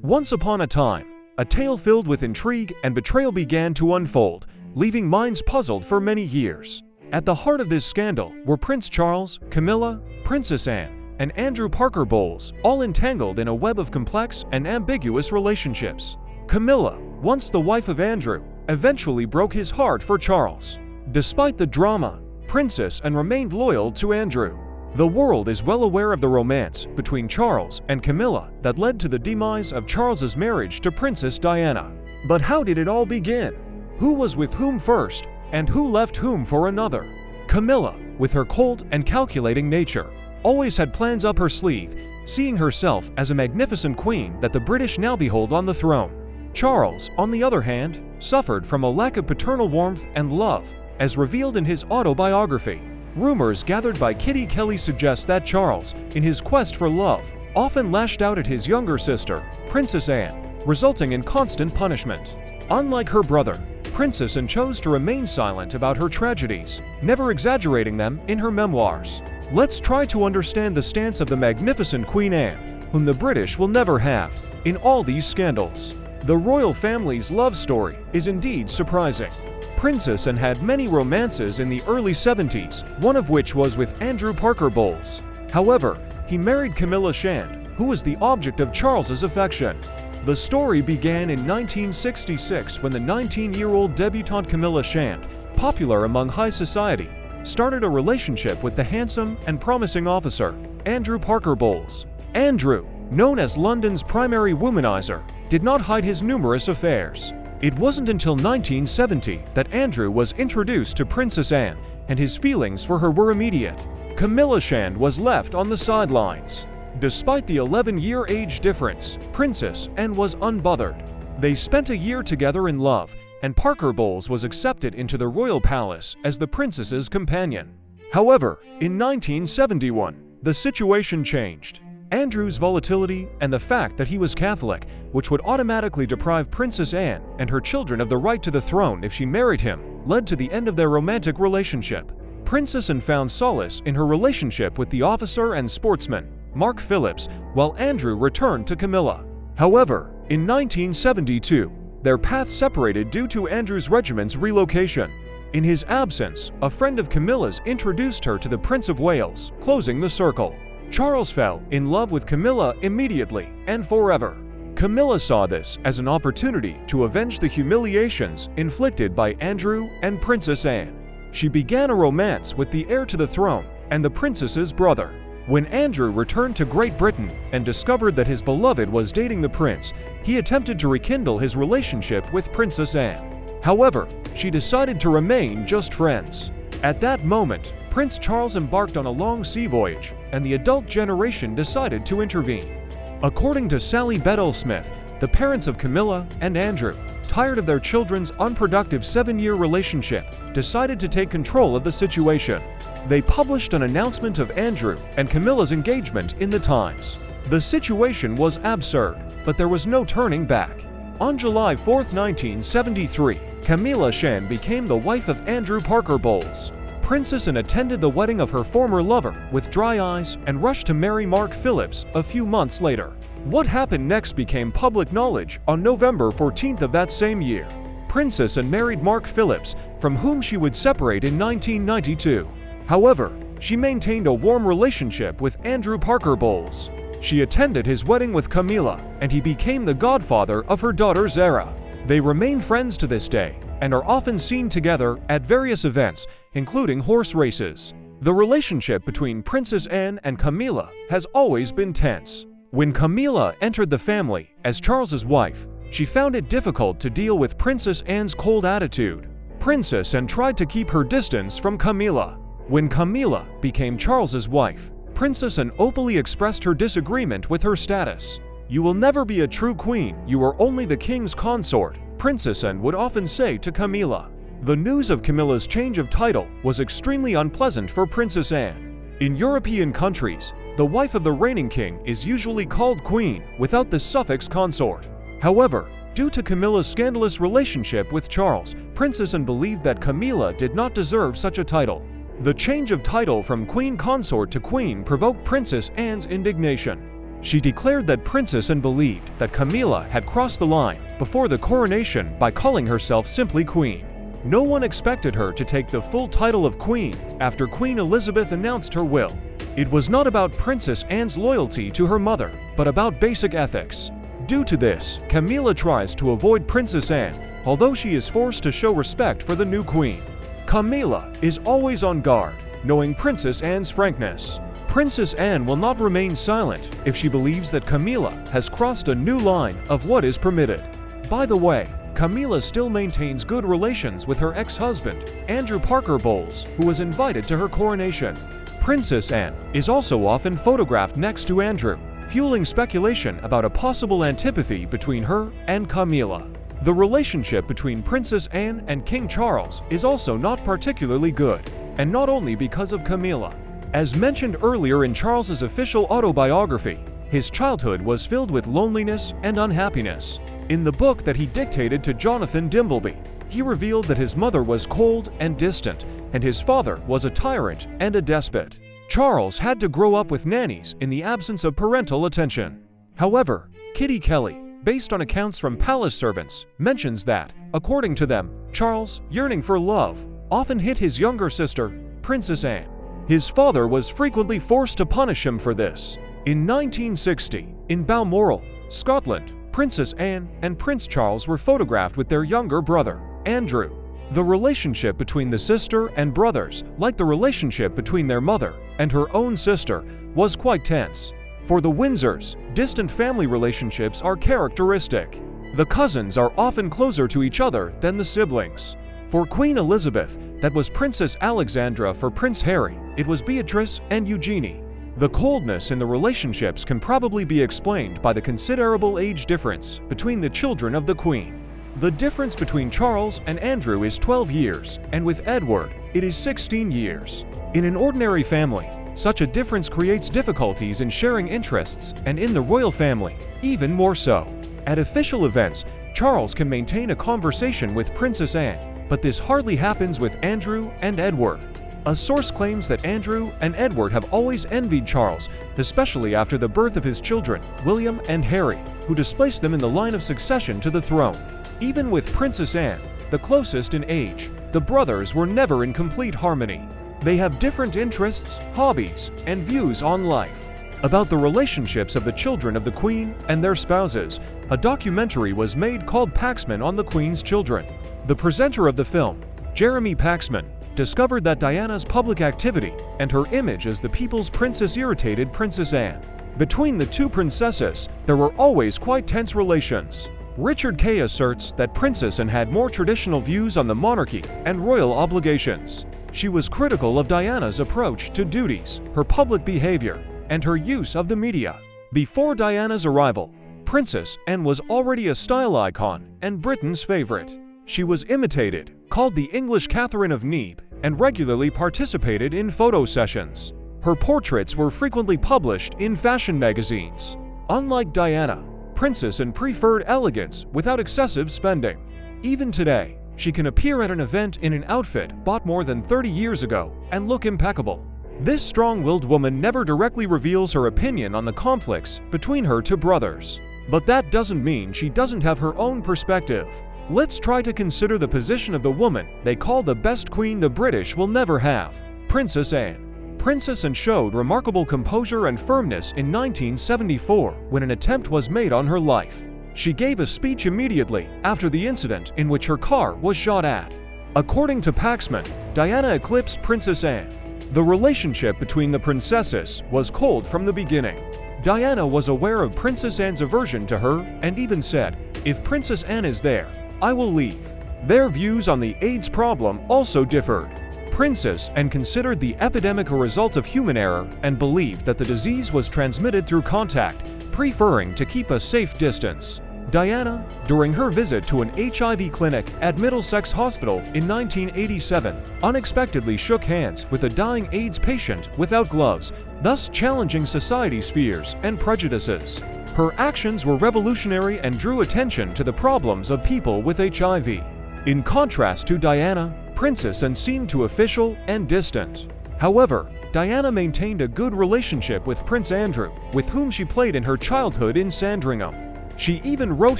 Once upon a time, a tale filled with intrigue and betrayal began to unfold, leaving minds puzzled for many years. At the heart of this scandal were Prince Charles, Camilla, Princess Anne, and Andrew Parker Bowles, all entangled in a web of complex and ambiguous relationships. Camilla, once the wife of Andrew, eventually broke his heart for Charles. Despite the drama, Princess Anne remained loyal to Andrew. The world is well aware of the romance between Charles and Camilla that led to the demise of Charles's marriage to Princess Diana. But how did it all begin? Who was with whom first, and who left whom for another? Camilla, with her cold and calculating nature, always had plans up her sleeve, seeing herself as a magnificent queen that the British now behold on the throne. Charles, on the other hand, suffered from a lack of paternal warmth and love, as revealed in his autobiography. Rumors gathered by Kitty Kelly suggest that Charles, in his quest for love, often lashed out at his younger sister, Princess Anne, resulting in constant punishment. Unlike her brother, Princess Anne chose to remain silent about her tragedies, never exaggerating them in her memoirs. Let's try to understand the stance of the magnificent Queen Anne, whom the British will never have, in all these scandals. The royal family's love story is indeed surprising. Princess Anne had many romances in the early 70s, one of which was with Andrew Parker Bowles. However, he married Camilla Shand, who was the object of Charles's affection. The story began in 1966 when the 19-year-old debutante Camilla Shand, popular among high society, started a relationship with the handsome and promising officer, Andrew Parker Bowles. Andrew, known as London's primary womanizer, did not hide his numerous affairs. It wasn't until 1970 that Andrew was introduced to Princess Anne, and his feelings for her were immediate. Camilla Shand was left on the sidelines. Despite the 11-year age difference, Princess Anne was unbothered. They spent a year together in love, and Parker Bowles was accepted into the royal palace as the princess's companion. However, in 1971, the situation changed. Andrew's volatility and the fact that he was Catholic, which would automatically deprive Princess Anne and her children of the right to the throne if she married him, led to the end of their romantic relationship. Princess Anne found solace in her relationship with the officer and sportsman, Mark Phillips, while Andrew returned to Camilla. However, in 1972, their paths separated due to Andrew's regiment's relocation. In his absence, a friend of Camilla's introduced her to the Prince of Wales, closing the circle. Charles fell in love with Camilla immediately and forever. Camilla saw this as an opportunity to avenge the humiliations inflicted by Andrew and Princess Anne. She began a romance with the heir to the throne and the princess's brother. When Andrew returned to Great Britain and discovered that his beloved was dating the prince, he attempted to rekindle his relationship with Princess Anne. However, she decided to remain just friends. At that moment, Prince Charles embarked on a long sea voyage, and the adult generation decided to intervene. According to Sally Bedell-Smith, the parents of Camilla and Andrew, tired of their children's unproductive 7-year relationship, decided to take control of the situation. They published an announcement of Andrew and Camilla's engagement in the Times. The situation was absurd, but there was no turning back. On July 4, 1973, Camilla Shand became the wife of Andrew Parker Bowles. Princess Anne attended the wedding of her former lover with dry eyes and rushed to marry Mark Phillips a few months later. What happened next became public knowledge on November 14th of that same year. Princess Anne married Mark Phillips, from whom she would separate in 1992. However, she maintained a warm relationship with Andrew Parker Bowles. She attended his wedding with Camilla, and he became the godfather of her daughter Zara. They remain friends to this day and are often seen together at various events, including horse races. The relationship between Princess Anne and Camilla has always been tense. When Camilla entered the family as Charles's wife, she found it difficult to deal with Princess Anne's cold attitude. Princess Anne tried to keep her distance from Camilla. When Camilla became Charles's wife, Princess Anne openly expressed her disagreement with her status. "You will never be a true queen, you are only the king's consort," Princess Anne would often say to Camilla. The news of Camilla's change of title was extremely unpleasant for Princess Anne. In European countries, the wife of the reigning king is usually called queen without the suffix consort. However, due to Camilla's scandalous relationship with Charles, Princess Anne believed that Camilla did not deserve such a title. The change of title from queen consort to queen provoked Princess Anne's indignation. She declared that Princess Anne believed that Camilla had crossed the line before the coronation by calling herself simply Queen. No one expected her to take the full title of Queen after Queen Elizabeth announced her will. It was not about Princess Anne's loyalty to her mother, but about basic ethics. Due to this, Camilla tries to avoid Princess Anne, although she is forced to show respect for the new queen. Camilla is always on guard, knowing Princess Anne's frankness. Princess Anne will not remain silent if she believes that Camilla has crossed a new line of what is permitted. By the way, Camilla still maintains good relations with her ex-husband, Andrew Parker Bowles, who was invited to her coronation. Princess Anne is also often photographed next to Andrew, fueling speculation about a possible antipathy between her and Camilla. The relationship between Princess Anne and King Charles is also not particularly good, and not only because of Camilla. As mentioned earlier in Charles's official autobiography, his childhood was filled with loneliness and unhappiness. In the book that he dictated to Jonathan Dimbleby, he revealed that his mother was cold and distant, and his father was a tyrant and a despot. Charles had to grow up with nannies in the absence of parental attention. However, Kitty Kelly, based on accounts from palace servants, mentions that, according to them, Charles, yearning for love, often hit his younger sister, Princess Anne. His father was frequently forced to punish him for this. In 1960, in Balmoral, Scotland, Princess Anne and Prince Charles were photographed with their younger brother, Andrew. The relationship between the sister and brothers, like the relationship between their mother and her own sister, was quite tense. For the Windsors, distant family relationships are characteristic. The cousins are often closer to each other than the siblings. For Queen Elizabeth, that was Princess Alexandra. For Prince Harry, it was Beatrice and Eugenie. The coldness in the relationships can probably be explained by the considerable age difference between the children of the Queen. The difference between Charles and Andrew is 12 years, and with Edward, it is 16 years. In an ordinary family, such a difference creates difficulties in sharing interests, and in the royal family, even more so. At official events, Charles can maintain a conversation with Princess Anne, but this hardly happens with Andrew and Edward. A source claims that Andrew and Edward have always envied Charles, especially after the birth of his children, William and Harry, who displaced them in the line of succession to the throne. Even with Princess Anne, the closest in age, the brothers were never in complete harmony. They have different interests, hobbies, and views on life. About the relationships of the children of the Queen and their spouses, a documentary was made called Paxman on the Queen's Children. The presenter of the film, Jeremy Paxman, discovered that Diana's public activity and her image as the people's princess irritated Princess Anne. Between the two princesses, there were always quite tense relations. Richard Kay asserts that Princess Anne had more traditional views on the monarchy and royal obligations. She was critical of Diana's approach to duties, her public behavior, and her use of the media. Before Diana's arrival, Princess Anne was already a style icon and Britain's favorite. She was imitated, called the English Catherine of Niebe, and regularly participated in photo sessions. Her portraits were frequently published in fashion magazines. Unlike Diana, Princess Anne preferred elegance without excessive spending. Even today, she can appear at an event in an outfit bought more than 30 years ago and look impeccable. This strong-willed woman never directly reveals her opinion on the conflicts between her two brothers. But that doesn't mean she doesn't have her own perspective. Let's try to consider the position of the woman they call the best queen the British will never have, Princess Anne. Princess Anne showed remarkable composure and firmness in 1974 when an attempt was made on her life. She gave a speech immediately after the incident in which her car was shot at. According to Paxman, Diana eclipsed Princess Anne. The relationship between the princesses was cold from the beginning. Diana was aware of Princess Anne's aversion to her and even said, "If Princess Anne is there, I will leave." Their views on the AIDS problem also differed. Princess Anne considered the epidemic a result of human error and believed that the disease was transmitted through contact, preferring to keep a safe distance. Diana, during her visit to an HIV clinic at Middlesex Hospital in 1987, unexpectedly shook hands with a dying AIDS patient without gloves, thus challenging society's fears and prejudices. Her actions were revolutionary and drew attention to the problems of people with HIV. In contrast to Diana, Princess Anne seemed too official and distant. However, Diana maintained a good relationship with Prince Andrew, with whom she played in her childhood in Sandringham. She even wrote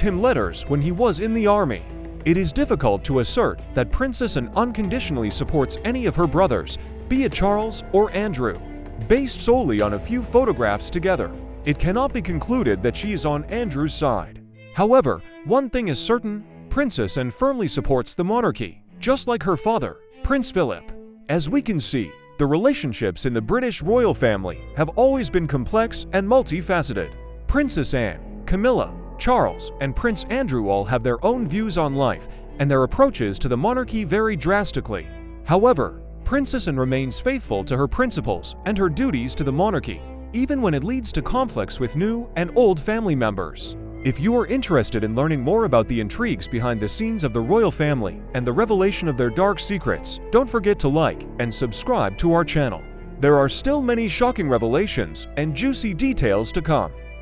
him letters when he was in the army. It is difficult to assert that Princess Anne unconditionally supports any of her brothers, be it Charles or Andrew. Based solely on a few photographs together, it cannot be concluded that she is on Andrew's side. However, one thing is certain, Princess Anne firmly supports the monarchy, just like her father, Prince Philip. As we can see, the relationships in the British royal family have always been complex and multifaceted. Princess Anne, Camilla, Charles, and Prince Andrew all have their own views on life, and their approaches to the monarchy vary drastically. However, Princess Anne remains faithful to her principles and her duties to the monarchy, even when it leads to conflicts with new and old family members. If you are interested in learning more about the intrigues behind the scenes of the royal family and the revelation of their dark secrets, don't forget to like and subscribe to our channel. There are still many shocking revelations and juicy details to come.